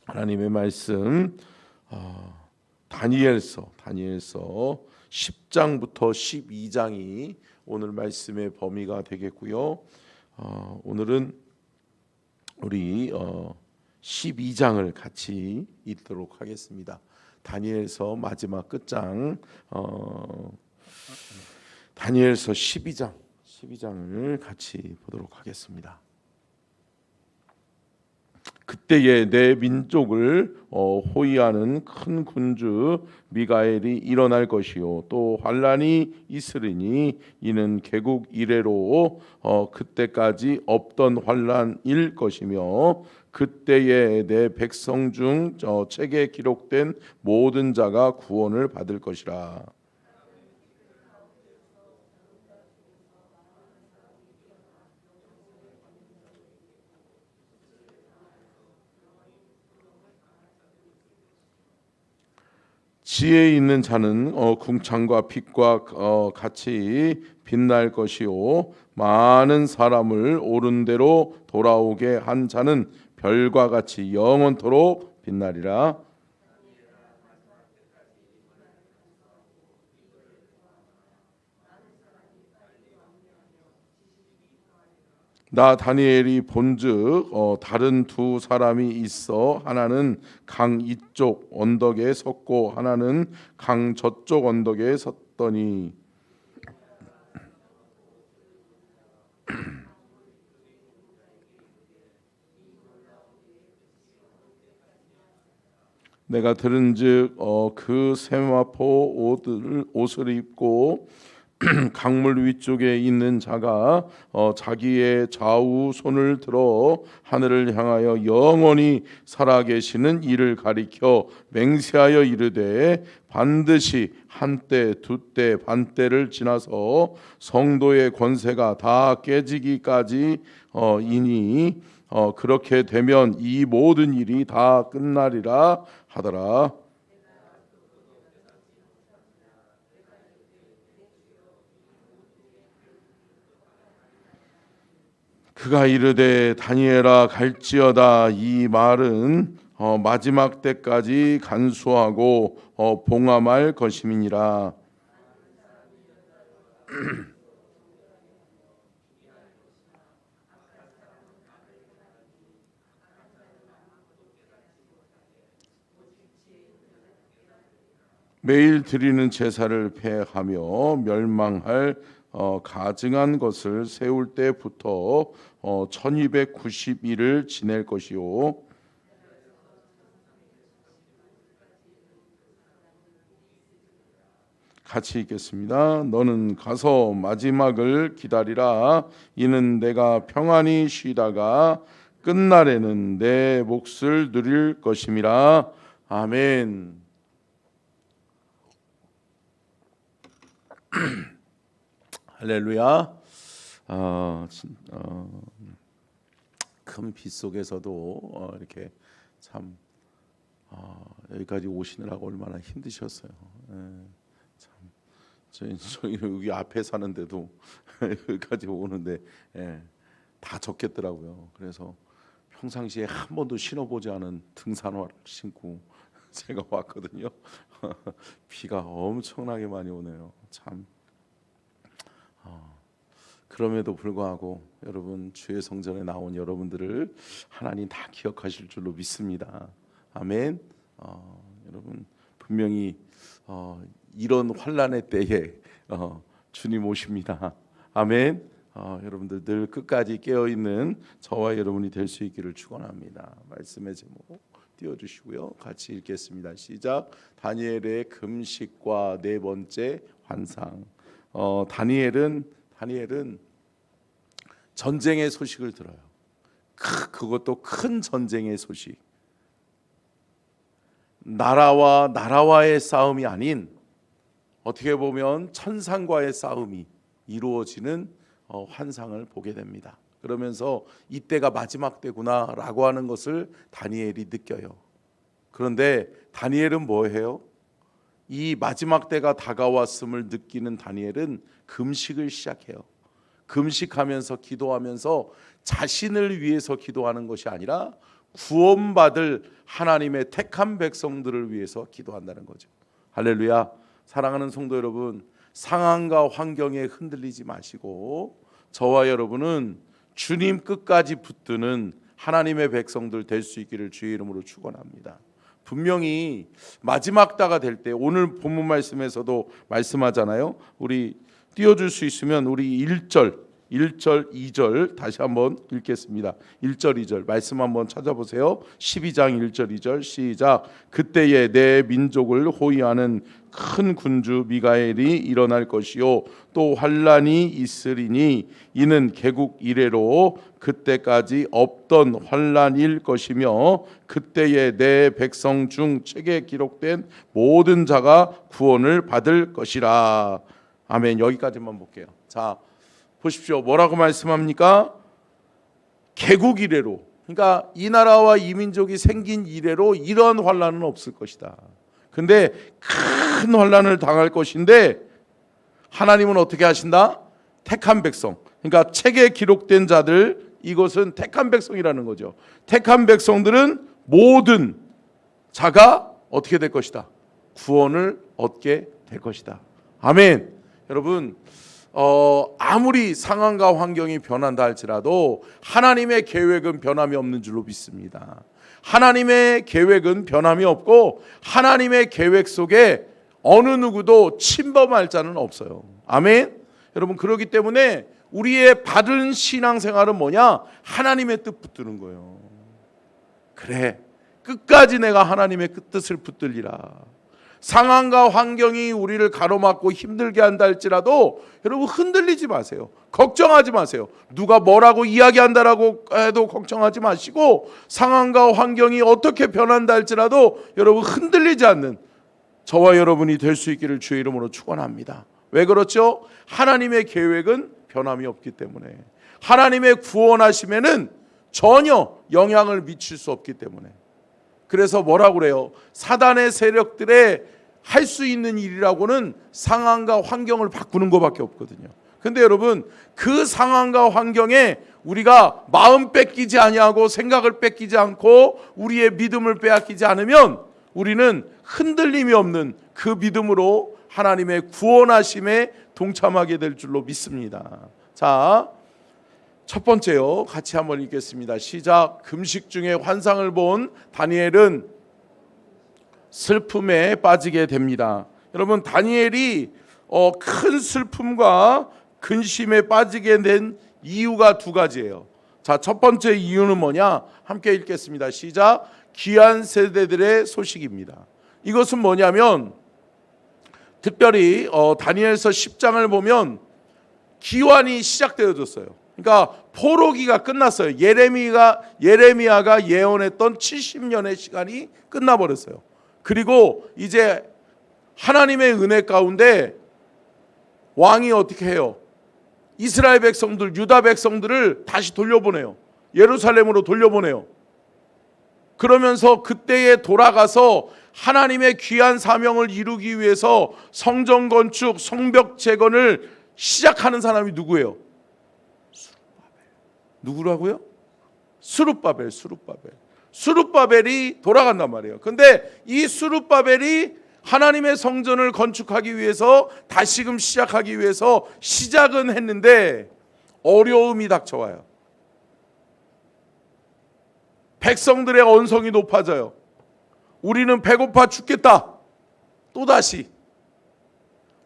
하나님의 말씀 다니엘서 10장부터 12장이 오늘 말씀의 범위가 되겠고요. 오늘은 우리 12장을 같이 읽도록 하겠습니다. 다니엘서 마지막 끝장 다니엘서 12장을 같이 보도록 하겠습니다. 그때에 내 민족을 호위하는 큰 군주 미가엘이 일어날 것이요 또 환란이 있으리니 이는 개국 이래로 그때까지 없던 환란일 것이며 그때에 내 백성 중 책에 기록된 모든 자가 구원을 받을 것이라. 지혜 있는 자는 궁창과 빛과 같이 빛날 것이요 많은 사람을 옳은 대로 돌아오게 한 자는 별과 같이 영원토록 빛나리라. 나 다니엘이 본즉 다른 두 사람이 있어 하나는 강 이쪽 언덕에 섰고 하나는 강 저쪽 언덕에 섰더니 내가 들은즉 그 세마포 옷을 입고 강물 위쪽에 있는 자가 자기의 좌우 손을 들어 하늘을 향하여 영원히 살아계시는 이를 가리켜 맹세하여 이르되 반드시 한때 두때 반때를 지나서 성도의 권세가 다 깨지기까지 이니 그렇게 되면 이 모든 일이 다 끝나리라 하더라. 그가 이르되 다니엘아 갈지어다. 이 말은 마지막 때까지 간수하고 봉함할 것임이니라. 매일 드리는 제사를 폐하며 멸망할 가증한 것을 세울 때부터 1290일을 지낼 것이요 같이 읽겠습니다. 너는 가서 마지막을 기다리라. 이는 내가 평안히 쉬다가 끝날에는 내 몫을 누릴 것임이라. 아멘. 할렐루야. 큰 빛 속에서도 이렇게 참 여기까지 오시느라고 얼마나 힘드셨어요. 참 저희 여기 앞에 사는데도 여기까지 오는데 다 적겠더라고요. 그래서 평상시에 한 번도 신어보지 않은 등산화를 신고 제가 왔거든요. 비가 엄청나게 많이 오네요. 참. 그럼에도 불구하고 여러분 주의 성전에 나온 여러분들을 하나님 다 기억하실 줄로 믿습니다. 아멘. 여러분 분명히 이런 환난의 때에 주님 오십니다. 아멘. 여러분들 늘 끝까지 깨어 있는 저와 여러분이 될 수 있기를 축원합니다. 말씀의 제목 띄워주시고요. 같이 읽겠습니다. 시작. 다니엘의 금식과 네 번째 환상. 다니엘은 전쟁의 소식을 들어요. 그것도 큰 전쟁의 소식. 나라와의 싸움이 아닌 어떻게 보면 천상과의 싸움이 이루어지는 환상을 보게 됩니다. 그러면서 이때가 마지막 때구나라고 하는 것을 다니엘이 느껴요. 그런데 다니엘은 뭐해요? 이 마지막 때가 다가왔음을 느끼는 다니엘은 금식을 시작해요. 금식하면서 기도하면서 자신을 위해서 기도하는 것이 아니라 구원받을 하나님의 택한 백성들을 위해서 기도한다는 거죠. 할렐루야. 사랑하는 성도 여러분, 상황과 환경에 흔들리지 마시고 저와 여러분은 주님 끝까지 붙드는 하나님의 백성들 될 수 있기를 주의 이름으로 축원합니다. 분명히 마지막 때가 될 때, 오늘 본문 말씀에서도 말씀하잖아요. 우리 띄워줄 수 있으면 우리 1절, 2절 다시 한번 읽겠습니다. 1절, 2절 말씀 한번 찾아보세요. 12장 1절, 2절 시작. 그때에 내 민족을 호위하는 큰 군주 미가엘이 일어날 것이요 또 환란이 있으리니 이는 개국 이래로 그때까지 없던 환란일 것이며 그때에 내 백성 중 책에 기록된 모든 자가 구원을 받을 것이라. 아멘. 여기까지만 볼게요. 자, 보십시오. 뭐라고 말씀합니까? 개국 이래로, 그러니까 이 나라와 이 민족이 생긴 이래로 이런 환란은 없을 것이다. 근데 큰 환란을 당할 것인데 하나님은 어떻게 하신다? 택한 백성, 그러니까 책에 기록된 자들, 이것은 택한 백성이라는 거죠. 택한 백성들은 모든 자가 어떻게 될 것이다? 구원을 얻게 될 것이다. 아멘. 여러분, 아무리 상황과 환경이 변한다 할지라도 하나님의 계획은 변함이 없는 줄로 믿습니다. 하나님의 계획은 변함이 없고 하나님의 계획 속에 어느 누구도 침범할 자는 없어요. 아멘. 여러분, 그렇기 때문에 우리의 바른 신앙생활은 뭐냐? 하나님의 뜻 붙드는 거예요. 그래, 끝까지 내가 하나님의 뜻을 붙들리라. 상황과 환경이 우리를 가로막고 힘들게 한다 할지라도 여러분 흔들리지 마세요. 걱정하지 마세요. 누가 뭐라고 이야기한다라고 해도 걱정하지 마시고 상황과 환경이 어떻게 변한다 할지라도 여러분 흔들리지 않는 저와 여러분이 될 수 있기를 주의 이름으로 축원합니다. 왜 그렇죠? 하나님의 계획은 변함이 없기 때문에, 하나님의 구원하심에는 전혀 영향을 미칠 수 없기 때문에. 그래서 뭐라고 그래요? 사단의 세력들의 할 수 있는 일이라고는 상황과 환경을 바꾸는 것밖에 없거든요. 근데 여러분, 그 상황과 환경에 우리가 마음 뺏기지 아니하고 생각을 뺏기지 않고 우리의 믿음을 빼앗기지 않으면 우리는 흔들림이 없는 그 믿음으로 하나님의 구원하심에 동참하게 될 줄로 믿습니다. 자, 첫 번째요. 같이 한번 읽겠습니다. 시작. 금식 중에 환상을 본 다니엘은 슬픔에 빠지게 됩니다. 여러분, 다니엘이 큰 슬픔과 근심에 빠지게 된 이유가 두 가지예요. 자, 첫 번째 이유는 뭐냐? 함께 읽겠습니다. 시작. 귀한 세대들의 소식입니다. 이것은 뭐냐면 특별히 다니엘서 10장을 보면 기환이 시작되어졌어요. 그러니까 포로기가 끝났어요. 예레미야가 예언했던 70년의 시간이 끝나버렸어요. 그리고 이제 하나님의 은혜 가운데 왕이 어떻게 해요? 이스라엘 백성들, 유다 백성들을 다시 돌려보내요. 예루살렘으로 돌려보내요. 그러면서 그때에 돌아가서 하나님의 귀한 사명을 이루기 위해서 성전 건축, 성벽 재건을 시작하는 사람이 누구예요? 누구라고요? 스룹바벨. 스룹바벨이 돌아간단 말이에요. 근데 이 스룹바벨이 하나님의 성전을 건축하기 위해서 다시금 시작하기 위해서 시작은 했는데 어려움이 닥쳐와요. 백성들의 언성이 높아져요. 우리는 배고파 죽겠다. 또다시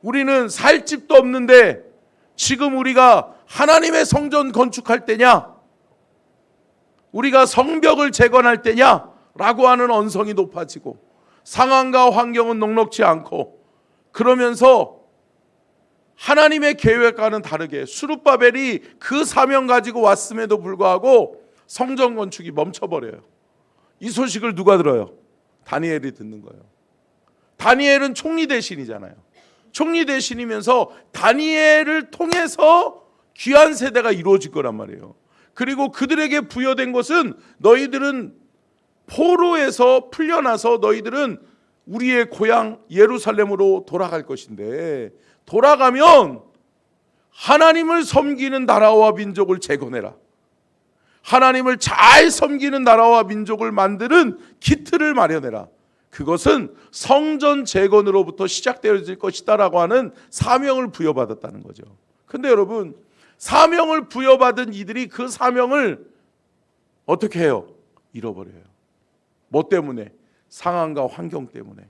우리는 살 집도 없는데 지금 우리가 하나님의 성전 건축할 때냐? 우리가 성벽을 재건할 때냐? 라고 하는 언성이 높아지고 상황과 환경은 녹록지 않고 그러면서 하나님의 계획과는 다르게 스룹바벨이 그 사명 가지고 왔음에도 불구하고 성전 건축이 멈춰버려요. 이 소식을 누가 들어요? 다니엘이 듣는 거예요. 다니엘은 총리 대신이잖아요. 총리 대신이면서 다니엘을 통해서 귀한 세대가 이루어질 거란 말이에요. 그리고 그들에게 부여된 것은 너희들은 포로에서 풀려나서 너희들은 우리의 고향 예루살렘으로 돌아갈 것인데 돌아가면 하나님을 섬기는 나라와 민족을 재건해라. 하나님을 잘 섬기는 나라와 민족을 만드는 기틀을 마련해라. 그것은 성전 재건으로부터 시작되어질 것이다 라고 하는 사명을 부여받았다는 거죠. 근데 여러분, 사명을 부여받은 이들이 그 사명을 어떻게 해요? 잃어버려요. 뭐 때문에? 상황과 환경 때문에.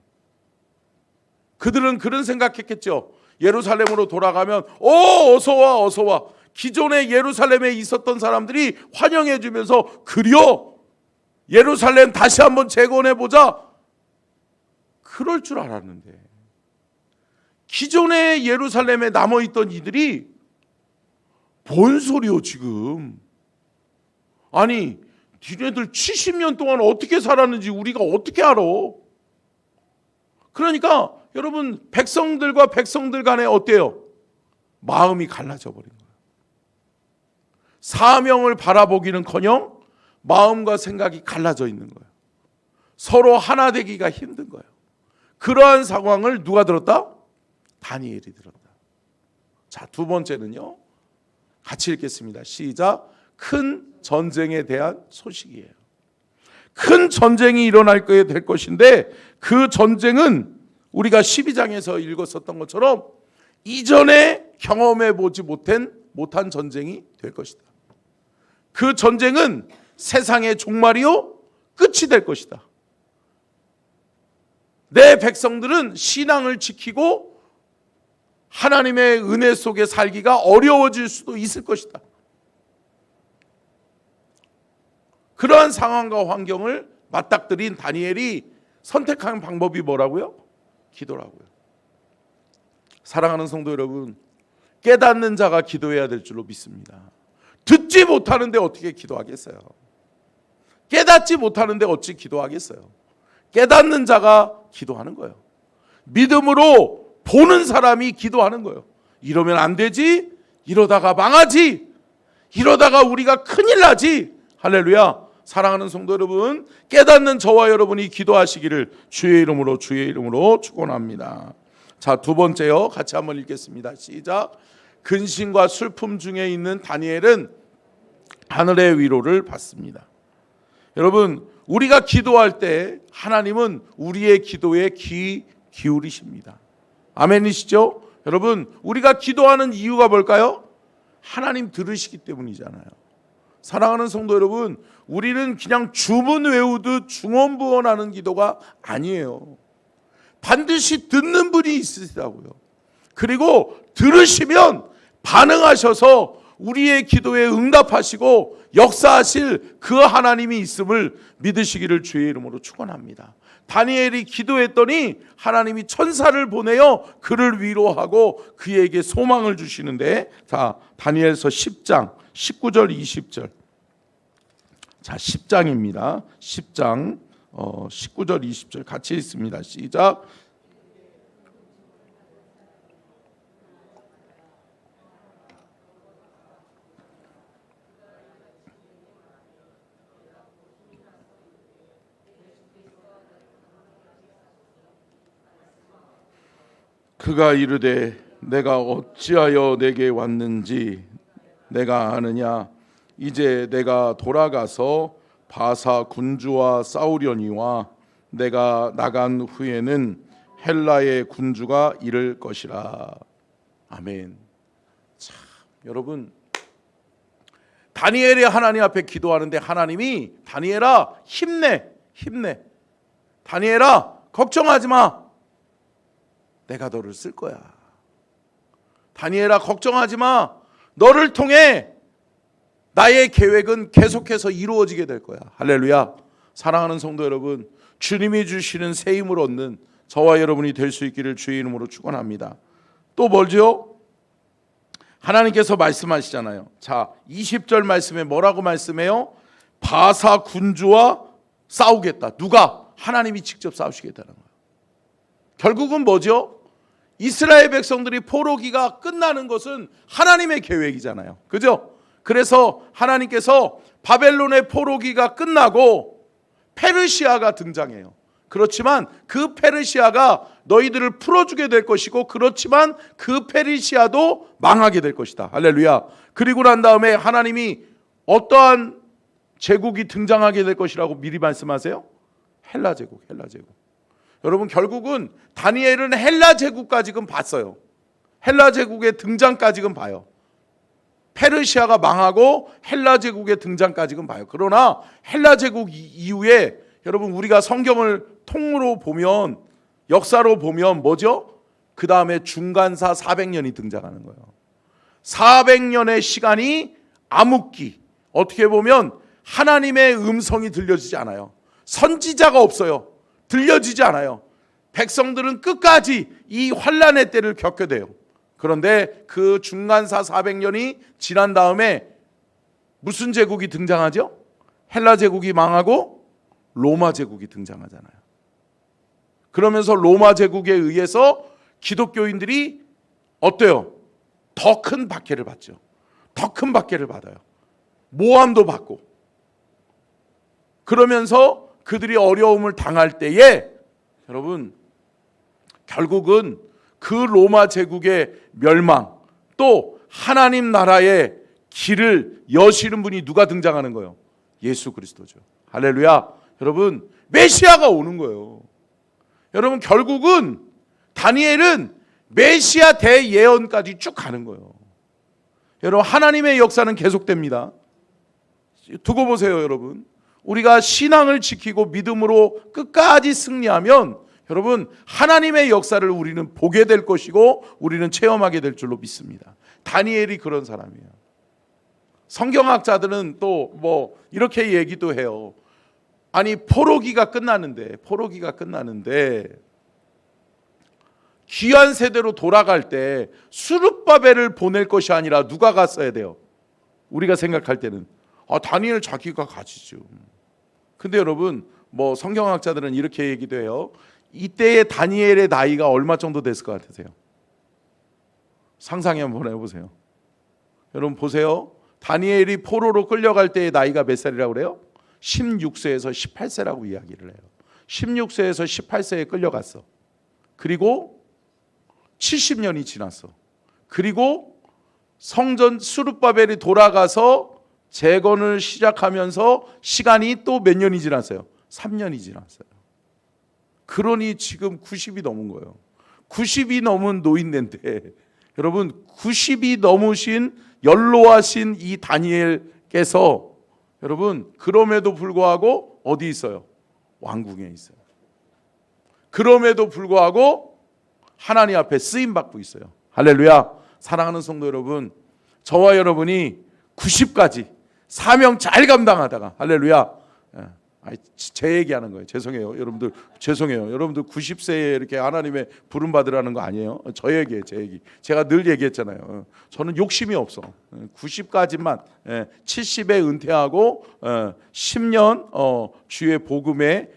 그들은 그런 생각했겠죠. 예루살렘으로 돌아가면 어서와 어서와. 기존의 예루살렘에 있었던 사람들이 환영해 주면서 그려 예루살렘 다시 한번 재건해보자. 그럴 줄 알았는데 기존의 예루살렘에 남아있던 이들이 뭔 소리요 지금. 아니 니네들 70년 동안 어떻게 살았는지 우리가 어떻게 알아. 그러니까 여러분, 백성들과 백성들 간에 어때요? 마음이 갈라져 버린 거예요. 사명을 바라보기는커녕 마음과 생각이 갈라져 있는 거예요. 서로 하나 되기가 힘든 거예요. 그러한 상황을 누가 들었다? 다니엘이 들었다. 자, 두 번째는요. 같이 읽겠습니다. 시작. 큰 전쟁에 대한 소식이에요. 큰 전쟁이 일어날 거에 될 것인데 그 전쟁은 우리가 12장에서 읽었었던 것처럼 이전에 경험해 보지 못한 전쟁이 될 것이다. 그 전쟁은 세상의 종말이요 끝이 될 것이다. 내 백성들은 신앙을 지키고 하나님의 은혜 속에 살기가 어려워질 수도 있을 것이다. 그러한 상황과 환경을 맞닥뜨린 다니엘이 선택한 방법이 뭐라고요? 기도라고요. 사랑하는 성도 여러분, 깨닫는 자가 기도해야 될 줄로 믿습니다. 듣지 못하는데 어떻게 기도하겠어요? 깨닫지 못하는데 어찌 기도하겠어요? 깨닫는 자가 기도하는 거예요. 믿음으로 보는 사람이 기도하는 거예요. 이러면 안 되지, 이러다가 망하지, 이러다가 우리가 큰일 나지. 할렐루야. 사랑하는 성도 여러분, 깨닫는 저와 여러분이 기도하시기를 주의 이름으로 축원합니다. 자, 두 번째요. 같이 한번 읽겠습니다. 시작. 근심과 슬픔 중에 있는 다니엘은 하늘의 위로를 받습니다. 여러분, 우리가 기도할 때 하나님은 우리의 기도에 귀 기울이십니다. 아멘이시죠? 여러분, 우리가 기도하는 이유가 뭘까요? 하나님 들으시기 때문이잖아요. 사랑하는 성도 여러분, 우리는 그냥 주문 외우듯 중언부언하는 기도가 아니에요. 반드시 듣는 분이 있으시다고요. 그리고 들으시면 반응하셔서 우리의 기도에 응답하시고 역사하실 그 하나님이 있음을 믿으시기를 주의 이름으로 축원합니다. 다니엘이 기도했더니 하나님이 천사를 보내어 그를 위로하고 그에게 소망을 주시는데, 자, 다니엘서 10장 19절 20절. 자, 10장입니다. 10장 19절 20절 같이 읽습니다. 시작. 그가 이르되 내가 어찌하여 내게 왔는지 내가 아느냐. 이제 내가 돌아가서 바사 군주와 싸우려니와 내가 나간 후에는 헬라의 군주가 이를 것이라. 아멘. 참, 여러분, 다니엘이 하나님 앞에 기도하는데 하나님이 다니엘아 힘내. 다니엘아 걱정하지 마. 내가 너를 쓸 거야. 다니엘아 걱정하지 마. 너를 통해 나의 계획은 계속해서 이루어지게 될 거야. 할렐루야. 사랑하는 성도 여러분, 주님이 주시는 새 힘을 얻는 저와 여러분이 될 수 있기를 주의 이름으로 축원합니다. 또 뭐죠? 하나님께서 말씀하시잖아요. 자, 20절 말씀에 뭐라고 말씀해요? 바사 군주와 싸우겠다. 누가? 하나님이 직접 싸우시겠다는 거예요. 결국은 뭐죠? 이스라엘 백성들이 포로기가 끝나는 것은 하나님의 계획이잖아요. 그죠? 그래서 하나님께서 바벨론의 포로기가 끝나고 페르시아가 등장해요. 그렇지만 그 페르시아가 너희들을 풀어주게 될 것이고, 그렇지만 그 페르시아도 망하게 될 것이다. 할렐루야. 그리고 난 다음에 하나님이 어떠한 제국이 등장하게 될 것이라고 미리 말씀하세요? 헬라 제국, 헬라 제국. 여러분 결국은 다니엘은 헬라 제국까지는 봤어요. 헬라 제국의 등장까지는 봐요. 페르시아가 망하고 헬라 제국의 등장까지는 봐요. 그러나 헬라 제국 이후에 여러분 우리가 성경을 통으로 보면, 역사로 보면 뭐죠? 그 다음에 중간사 400년이 등장하는 거예요. 400년의 시간이 암흑기, 어떻게 보면 하나님의 음성이 들려지지 않아요. 선지자가 없어요. 들려지지 않아요. 백성들은 끝까지 이 환란의 때를 겪게 돼요. 그런데 그 중간사 400년이 지난 다음에 무슨 제국이 등장하죠? 헬라 제국이 망하고 로마 제국이 등장하잖아요. 그러면서 로마 제국에 의해서 기독교인들이 어때요? 더 큰 박해를 받죠. 더 큰 박해를 받아요. 모함도 받고. 그러면서 그들이 어려움을 당할 때에 여러분 결국은 그 로마 제국의 멸망, 또 하나님 나라의 길을 여시는 분이 누가 등장하는 거예요? 예수 그리스도죠. 할렐루야. 여러분 메시아가 오는 거예요. 여러분 결국은 다니엘은 메시아 대예언까지 쭉 가는 거예요. 여러분 하나님의 역사는 계속됩니다. 두고 보세요. 여러분 우리가 신앙을 지키고 믿음으로 끝까지 승리하면 여러분 하나님의 역사를 우리는 보게 될 것이고 우리는 체험하게 될 줄로 믿습니다. 다니엘이 그런 사람이에요. 성경학자들은 또 뭐 이렇게 얘기도 해요. 아니 포로기가 끝나는데 귀한 세대로 돌아갈 때 스룹바벨을 보낼 것이 아니라 누가 갔어야 돼요? 우리가 생각할 때는 다니엘 자기가 가지죠. 근데 여러분 뭐 성경학자들은 이렇게 얘기도 해요. 이때의 다니엘의 나이가 얼마 정도 됐을 것 같으세요? 상상해 한번 해보세요. 여러분 보세요. 다니엘이 포로로 끌려갈 때의 나이가 몇 살이라고 그래요? 16세에서 18세라고 이야기를 해요. 16세에서 18세에 끌려갔어. 그리고 70년이 지났어. 그리고 성전 스룹바벨이 돌아가서 재건을 시작하면서 시간이 또 몇 년이 지났어요? 3년이 지났어요. 그러니 지금 90이 넘은 거예요. 90이 넘은 노인네인데 여러분 90이 넘으신 연로하신 이 다니엘께서 여러분 그럼에도 불구하고 어디 있어요? 왕궁에 있어요. 그럼에도 불구하고 하나님 앞에 쓰임받고 있어요. 할렐루야. 사랑하는 성도 여러분, 저와 여러분이 90까지 사명 잘 감당하다가 할렐루야. 제 얘기하는 거예요. 죄송해요. 여러분들 죄송해요. 여러분들 90세에 이렇게 하나님의 부름 받으라는 거 아니에요. 저 얘기예요. 제 얘기. 제가 늘 얘기했잖아요. 저는 욕심이 없어. 90까지만 70에 은퇴하고 10년 주의 복음의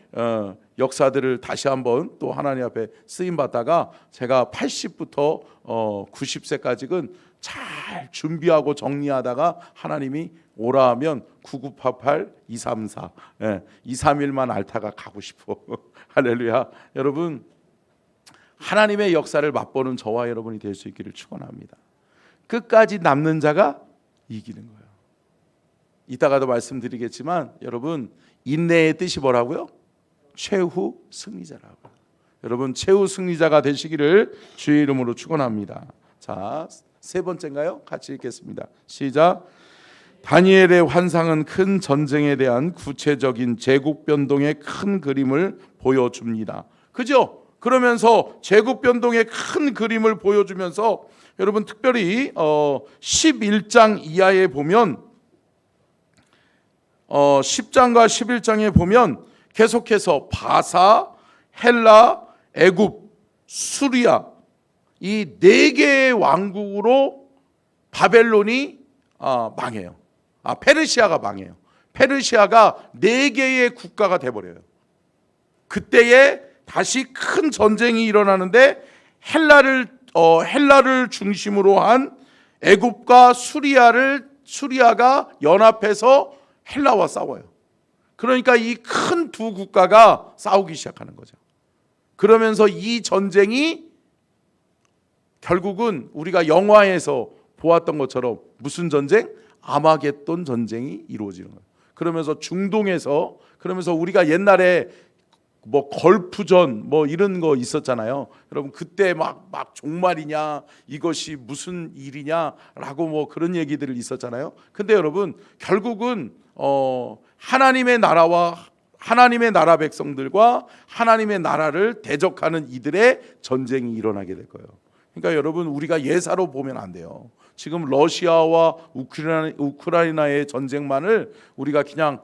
역사들을 다시 한번 또 하나님 앞에 쓰임 받다가 제가 80부터 90세까지는 잘 준비하고 정리하다가 하나님이 오라 하면 9988 234 231만 앓다가 가고 싶어. 할렐루야. 여러분 하나님의 역사를 맛보는 저와 여러분이 될 수 있기를 축원합니다. 끝까지 남는 자가 이기는 거예요. 이따가도 말씀드리겠지만 여러분 인내의 뜻이 뭐라고요? 최후 승리자라고. 여러분 최후 승리자가 되시기를 주의 이름으로 축원합니다. 자, 세 번째인가요? 같이 읽겠습니다. 시작. 다니엘의 환상은 큰 전쟁에 대한 구체적인 제국 변동의 큰 그림을 보여줍니다. 그죠? 그러면서 제국 변동의 큰 그림을 보여주면서 여러분 특별히 11장 이하에 보면 10장과 11장에 보면 계속해서 바사, 헬라, 애굽, 수리아 이 네 개의 왕국으로 바벨론이 망해요. 페르시아가 망해요. 페르시아가 네 개의 국가가 돼버려요. 그때에 다시 큰 전쟁이 일어나는데 헬라를 중심으로 한 애굽과 수리아가 연합해서 헬라와 싸워요. 그러니까 이 큰 두 국가가 싸우기 시작하는 거죠. 그러면서 이 전쟁이 결국은 우리가 영화에서 보았던 것처럼 무슨 전쟁? 아마겟돈 전쟁이 이루어지는 거예요. 그러면서 중동에서, 그러면서 우리가 옛날에 뭐 걸프전 뭐 이런 거 있었잖아요. 여러분 그때 막 종말이냐, 이것이 무슨 일이냐라고 뭐 그런 얘기들이 있었잖아요. 근데 여러분 결국은 하나님의 나라와 하나님의 나라 백성들과 하나님의 나라를 대적하는 이들의 전쟁이 일어나게 될 거예요. 그러니까 여러분 우리가 예사로 보면 안 돼요. 지금 러시아와 우크라이나의 전쟁만을 우리가 그냥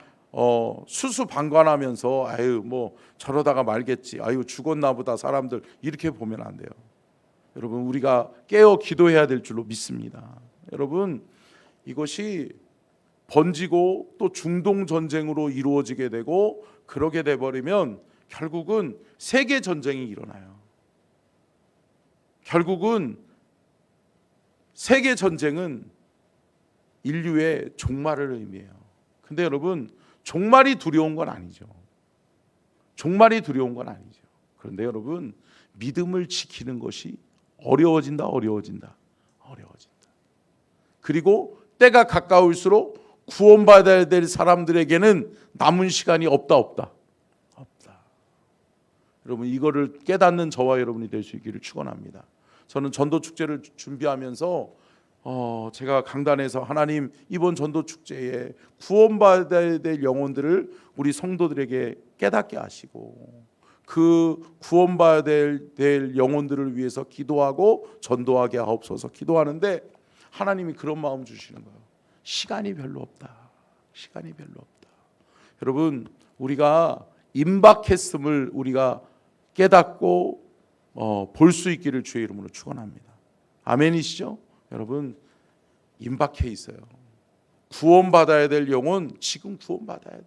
수수방관하면서 아유 뭐 저러다가 말겠지, 아유 죽었나 보다 사람들, 이렇게 보면 안 돼요. 여러분 우리가 깨어 기도해야 될 줄로 믿습니다. 여러분 이것이 번지고 또 중동 전쟁으로 이루어지게 되고 그러게 돼 버리면 결국은 세계 전쟁이 일어나요. 결국은 세계 전쟁은 인류의 종말을 의미해요. 근데 여러분 종말이 두려운 건 아니죠. 종말이 두려운 건 아니죠. 그런데 여러분 믿음을 지키는 것이 어려워진다. 그리고 때가 가까울수록 구원받아야 될 사람들에게는 남은 시간이 없다. 여러분 이거를 깨닫는 저와 여러분이 될 수 있기를 축원합니다. 저는 전도 축제를 준비하면서 제가 강단에서 하나님 이번 전도 축제에 구원받아야 될 영혼들을 우리 성도들에게 깨닫게 하시고 그 구원받아야 될 영혼들을 위해서 기도하고 전도하게 하옵소서 기도하는데 하나님이 그런 마음 주시는 거예요. 시간이 별로 없다. 여러분 우리가 임박했음을 우리가 깨닫고 볼 수 있기를 주의 이름으로 축원합니다. 아멘이시죠? 여러분 임박해 있어요. 구원받아야 될 영혼 지금 구원받아야 돼.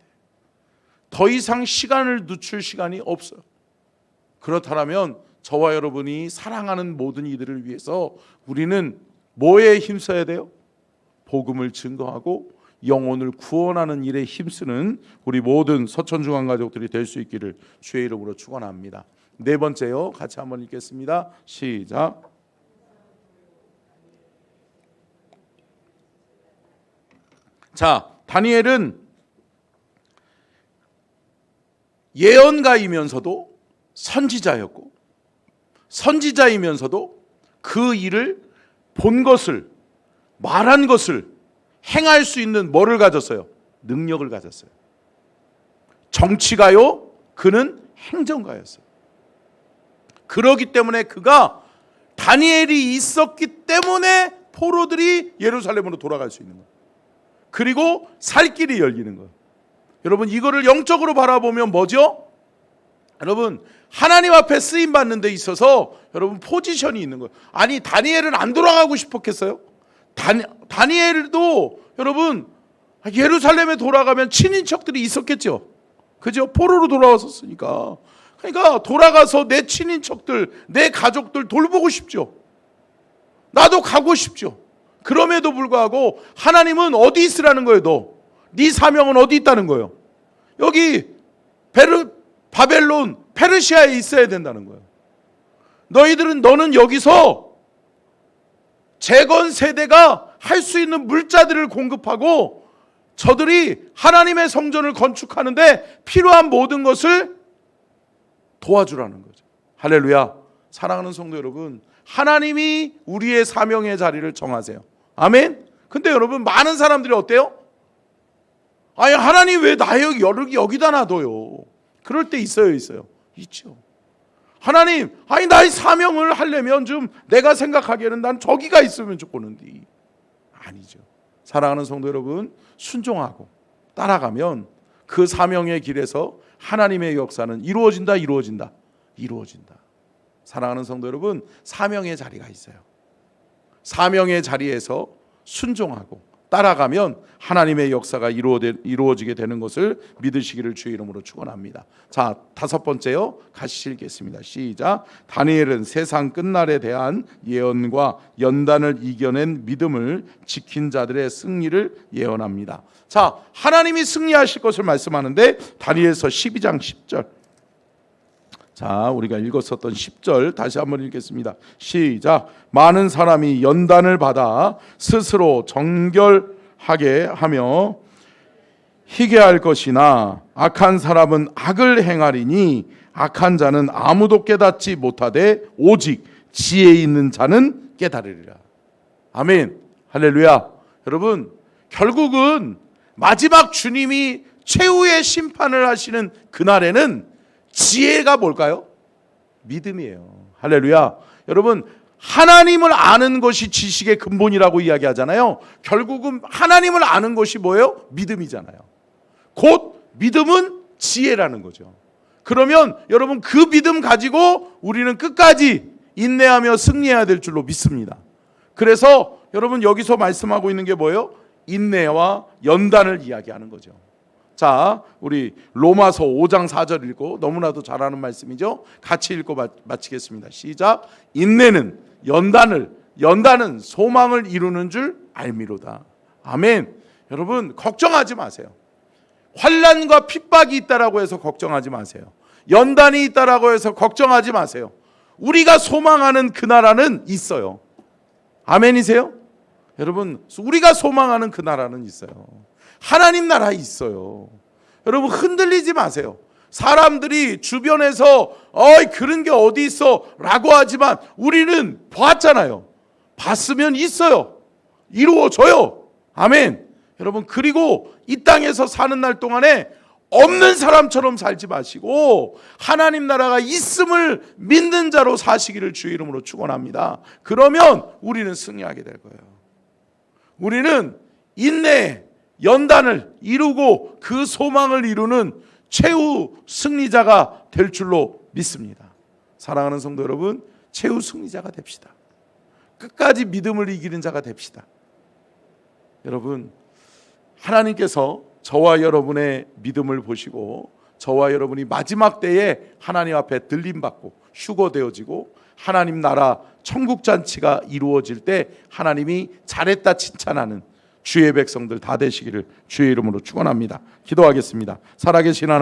더 이상 시간을 늦출 시간이 없어요. 그렇다면 저와 여러분이 사랑하는 모든 이들을 위해서 우리는 뭐에 힘써야 돼요? 복음을 증거하고 영혼을 구원하는 일에 힘쓰는 우리 모든 서천중앙 가족들이 될 수 있기를 주의 이름으로 축원합니다. 네 번째요. 같이 한번 읽겠습니다. 시작. 자, 다니엘은 예언가이면서도 선지자였고 선지자이면서도 그 일을 본 것을 말한 것을 행할 수 있는 뭐를 가졌어요? 능력을 가졌어요. 정치가요, 그는 행정가였어요. 그러기 때문에 그가 다니엘이 있었기 때문에 포로들이 예루살렘으로 돌아갈 수 있는 거예요. 그리고 살 길이 열리는 거예요. 여러분 이거를 영적으로 바라보면 뭐죠? 여러분 하나님 앞에 쓰임 받는 데 있어서 여러분 포지션이 있는 거예요. 아니 다니엘은 안 돌아가고 싶었겠어요? 다니엘도 여러분 예루살렘에 돌아가면 친인척들이 있었겠죠. 그죠? 포로로 돌아왔었으니까. 그러니까 돌아가서 내 친인척들, 내 가족들 돌보고 싶죠. 나도 가고 싶죠. 그럼에도 불구하고 하나님은 어디 있으라는 거예요? 네 사명은 어디 있다는 거예요? 여기 바벨론, 페르시아에 있어야 된다는 거예요. 너는 여기서 재건 세대가 할 수 있는 물자들을 공급하고 저들이 하나님의 성전을 건축하는데 필요한 모든 것을 도와주라는 거죠. 할렐루야. 사랑하는 성도 여러분, 하나님이 우리의 사명의 자리를 정하세요. 아멘. 근데 여러분 많은 사람들이 어때요? 아니 하나님 왜 나 여기다 놔둬요? 그럴 때 있어요. 있죠. 하나님, 아니 나의 사명을 하려면 좀 내가 생각하기에는 난 저기가 있으면 좋겠는데. 아니죠. 사랑하는 성도 여러분, 순종하고 따라가면 그 사명의 길에서 하나님의 역사는 이루어진다. 사랑하는 성도 여러분, 사명의 자리가 있어요. 사명의 자리에서 순종하고 따라가면 하나님의 역사가 이루어지게 되는 것을 믿으시기를 주의 이름으로 축원합니다. 자, 다섯 번째요. 같이 읽겠습니다. 시작. 다니엘은 세상 끝날에 대한 예언과 연단을 이겨낸 믿음을 지킨 자들의 승리를 예언합니다. 자, 하나님이 승리하실 것을 말씀하는데 다니엘서 12장 10절. 자, 우리가 읽었었던 10절 다시 한번 읽겠습니다. 시작. 많은 사람이 연단을 받아 스스로 정결하게 하며 희게할 것이나 악한 사람은 악을 행하리니 악한 자는 아무도 깨닫지 못하되 오직 지혜 있는 자는 깨달으리라. 아멘. 할렐루야. 여러분, 결국은 마지막 주님이 최후의 심판을 하시는 그날에는 지혜가 뭘까요? 믿음이에요. 할렐루야. 여러분, 하나님을 아는 것이 지식의 근본이라고 이야기하잖아요. 결국은 하나님을 아는 것이 뭐예요? 믿음이잖아요. 곧 믿음은 지혜라는 거죠. 그러면 여러분, 그 믿음 가지고 우리는 끝까지 인내하며 승리해야 될 줄로 믿습니다. 그래서 여러분, 여기서 말씀하고 있는 게 뭐예요? 인내와 연단을 이야기하는 거죠. 자, 우리 로마서 5장 4절 읽고, 너무나도 잘 아는 말씀이죠. 같이 읽고 마치겠습니다. 시작. 인내는 연단은 소망을 이루는 줄 알미로다. 아멘. 여러분, 걱정하지 마세요. 환난과 핍박이 있다라고 해서 걱정하지 마세요. 연단이 있다라고 해서 걱정하지 마세요. 우리가 소망하는 그 나라는 있어요. 아멘이세요? 여러분, 우리가 소망하는 그 나라는 있어요. 하나님 나라에 있어요. 여러분, 흔들리지 마세요. 사람들이 주변에서 그런 게 어디 있어 라고 하지만 우리는 봤잖아요. 봤으면 있어요. 이루어져요. 아멘. 여러분, 그리고 이 땅에서 사는 날 동안에 없는 사람처럼 살지 마시고 하나님 나라가 있음을 믿는 자로 사시기를 주의 이름으로 축원합니다. 그러면 우리는 승리하게 될 거예요. 우리는 인내, 연단을 이루고 그 소망을 이루는 최후 승리자가 될 줄로 믿습니다. 사랑하는 성도 여러분, 최후 승리자가 됩시다. 끝까지 믿음을 이기는 자가 됩시다. 여러분, 하나님께서 저와 여러분의 믿음을 보시고 저와 여러분이 마지막 때에 하나님 앞에 들림받고 휴거되어지고 하나님 나라 천국잔치가 이루어질 때 하나님이 잘했다 칭찬하는 주의 백성들 다 되시기를 주의 이름으로 축원합니다. 기도하겠습니다. 살아계신 하나님,